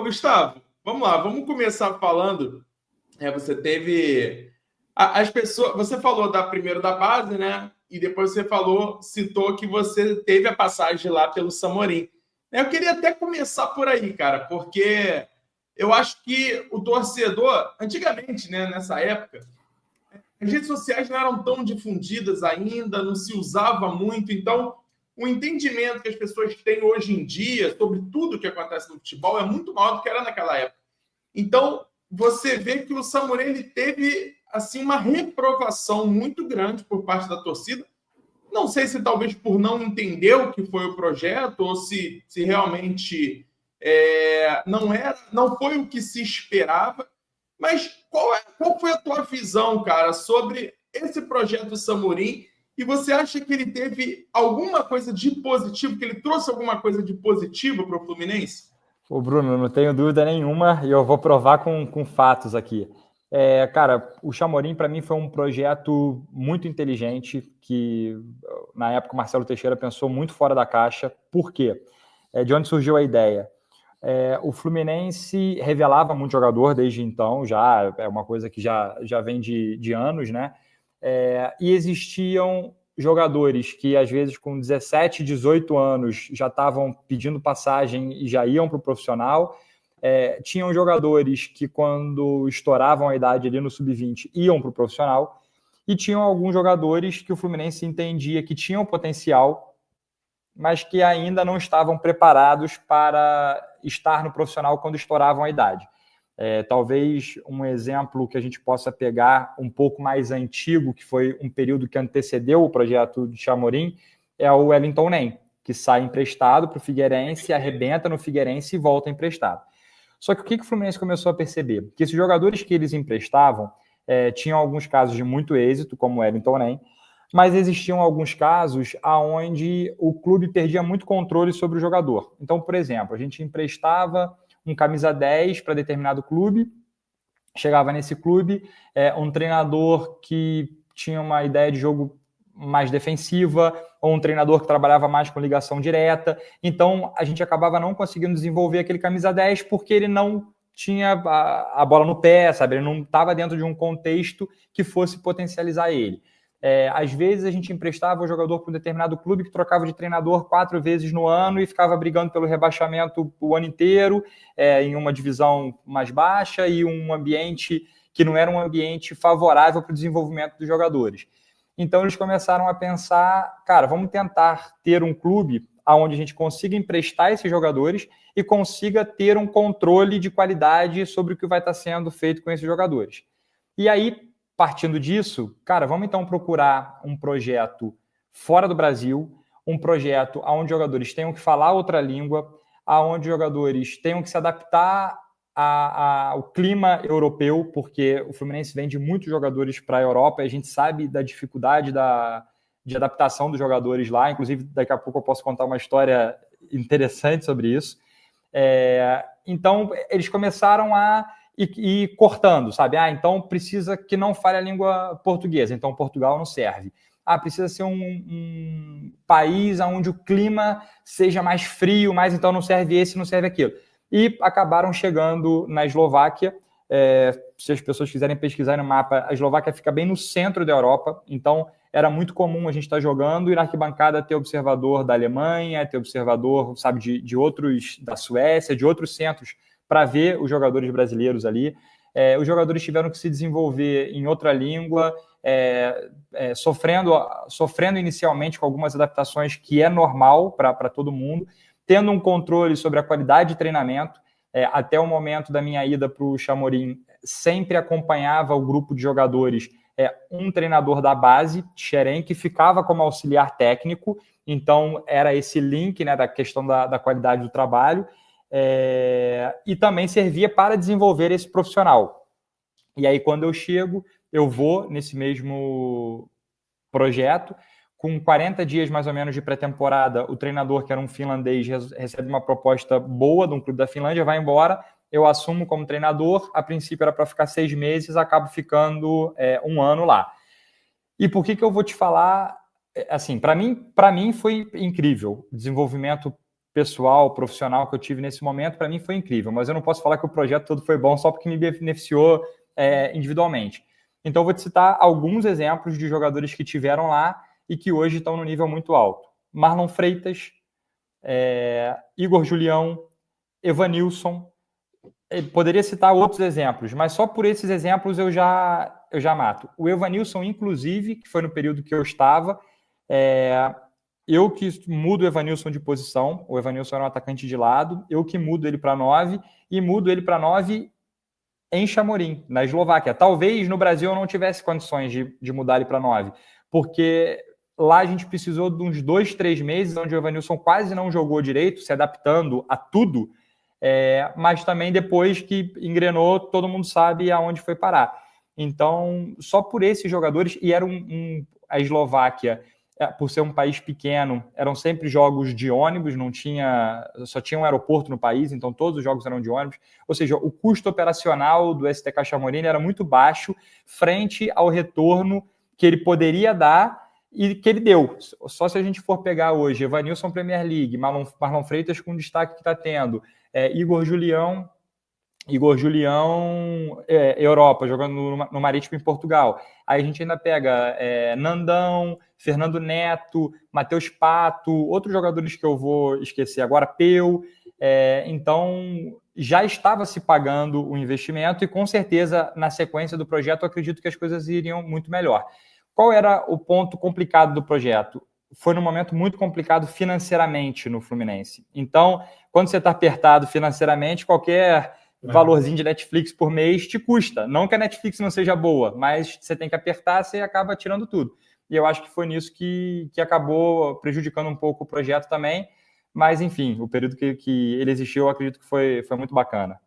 Gustavo, vamos lá, vamos começar falando. Você teve as pessoas. Você falou primeiro da base, né? E depois você citou que você teve a passagem lá pelo Samorim. Eu queria até começar por aí, cara, porque eu acho que o torcedor, antigamente, né, nessa época, as redes sociais não eram tão difundidas ainda, não se usava muito, então o entendimento que as pessoas têm hoje em dia sobre tudo que acontece no futebol é muito maior do que era naquela época. Então, você vê que o Samuel ele teve assim uma reprovação muito grande por parte da torcida. Não sei se talvez por não entender o que foi o projeto ou se realmente não foi o que se esperava. Mas qual foi a tua visão, cara, sobre esse projeto do Samorim? E você acha que ele teve alguma coisa de positivo, que ele trouxe alguma coisa de positivo para o Fluminense? Ô, Bruno, não tenho dúvida nenhuma e eu vou provar com fatos aqui. Cara, o Chamorim para mim foi um projeto muito inteligente que na época o Marcelo Teixeira pensou muito fora da caixa. Por quê? De onde surgiu a ideia? O Fluminense revelava muito jogador desde então, já é uma coisa que já vem de anos, né? E existiam jogadores que, às vezes, com 17, 18 anos, já estavam pedindo passagem e já iam para o profissional. Tinham jogadores que, quando estouravam a idade ali no sub-20, iam para o profissional. E tinham alguns jogadores que o Fluminense entendia que tinham potencial, mas que ainda não estavam preparados para estar no profissional quando estouravam a idade. Talvez um exemplo que a gente possa pegar um pouco mais antigo, que foi um período que antecedeu o projeto de Chamorim, é o Wellington Nem, que sai emprestado para o Figueirense, arrebenta no Figueirense e volta emprestado. Só que o que o Fluminense começou a perceber? Que esses jogadores que eles emprestavam tinham alguns casos de muito êxito, como o Wellington Nem, mas existiam alguns casos onde o clube perdia muito controle sobre o jogador. Então, por exemplo, a gente emprestava um camisa 10 para determinado clube, chegava nesse clube um treinador que tinha uma ideia de jogo mais defensiva, ou um treinador que trabalhava mais com ligação direta, então a gente acabava não conseguindo desenvolver aquele camisa 10 porque ele não tinha a bola no pé, sabe? Ele não estava dentro de um contexto que fosse potencializar ele. Às vezes a gente emprestava o jogador para um determinado clube que trocava de treinador 4 vezes no ano e ficava brigando pelo rebaixamento o ano inteiro, em uma divisão mais baixa e um ambiente que não era um ambiente favorável para o desenvolvimento dos jogadores. Então eles começaram a pensar, cara, vamos tentar ter um clube onde a gente consiga emprestar esses jogadores e consiga ter um controle de qualidade sobre o que vai estar sendo feito com esses jogadores. E aí, partindo disso, cara, vamos então procurar um projeto fora do Brasil, um projeto onde jogadores tenham que falar outra língua, onde jogadores tenham que se adaptar ao clima europeu, porque o Fluminense vende muitos jogadores para a Europa e a gente sabe da dificuldade de adaptação dos jogadores lá. Inclusive, daqui a pouco eu posso contar uma história interessante sobre isso. Então, eles começaram a e cortando, sabe? Então precisa que não fale a língua portuguesa, então Portugal não serve. Precisa ser um país onde o clima seja mais frio, mas então não serve esse, não serve aquilo. E acabaram chegando na Eslováquia. Se as pessoas quiserem pesquisar no mapa, a Eslováquia fica bem no centro da Europa, então era muito comum a gente estar jogando e na arquibancada ter observador da Alemanha, ter observador, sabe, de outros, da Suécia, de outros centros, para ver os jogadores brasileiros ali. Os jogadores tiveram que se desenvolver em outra língua, sofrendo inicialmente com algumas adaptações que é normal para todo mundo, tendo um controle sobre a qualidade de treinamento. Até o momento da minha ida para o Chamorim, sempre acompanhava o grupo de jogadores um treinador da base, Xerém, que ficava como auxiliar técnico, então era esse link, né, da questão da qualidade do trabalho, e também servia para desenvolver esse profissional. E aí, quando eu chego, eu vou nesse mesmo projeto, com 40 dias mais ou menos de pré-temporada, o treinador, que era um finlandês, recebe uma proposta boa de um clube da Finlândia, vai embora, eu assumo como treinador, a princípio era para ficar 6 meses, acabo ficando 1 ano lá. E por que eu vou te falar, assim, para mim foi incrível, desenvolvimento pessoal, profissional que eu tive nesse momento, para mim foi incrível, mas eu não posso falar que o projeto todo foi bom só porque me beneficiou individualmente. Então, eu vou te citar alguns exemplos de jogadores que tiveram lá e que hoje estão no nível muito alto. Marlon Freitas, Igor Julião, Evanilson. Poderia citar outros exemplos, mas só por esses exemplos eu já mato. O Evanilson, inclusive, que foi no período que eu estava, eu que mudo o Evanilson de posição. O Evanilson era um atacante de lado, eu que mudo ele para 9 e mudo ele para 9 em Chamorim, na Eslováquia. Talvez no Brasil eu não tivesse condições de mudar ele para 9, porque lá a gente precisou de uns 2, 3 meses, onde o Evanilson quase não jogou direito, se adaptando a tudo, mas também depois que engrenou, todo mundo sabe aonde foi parar. Então, só por esses jogadores, e era a Eslováquia, por ser um país pequeno, eram sempre jogos de ônibus, só tinha um aeroporto no país, então todos os jogos eram de ônibus, ou seja, o custo operacional do STK Chamorim era muito baixo frente ao retorno que ele poderia dar e que ele deu. Só se a gente for pegar hoje Evanilson Premier League, Marlon Freitas com o destaque que está tendo, Igor Julião, Europa, jogando no Marítimo em Portugal. Aí a gente ainda pega Nandão, Fernando Neto, Matheus Pato, outros jogadores que eu vou esquecer agora, Peu. Então, já estava se pagando o investimento e, com certeza, na sequência do projeto, eu acredito que as coisas iriam muito melhor. Qual era o ponto complicado do projeto? Foi num momento muito complicado financeiramente no Fluminense. Então, quando você está apertado financeiramente, qualquer valorzinho de Netflix por mês te custa. Não que a Netflix não seja boa, mas você tem que apertar, você acaba tirando tudo. E eu acho que foi nisso que acabou prejudicando um pouco o projeto também. Mas, enfim, o período que ele existiu, eu acredito que foi muito bacana.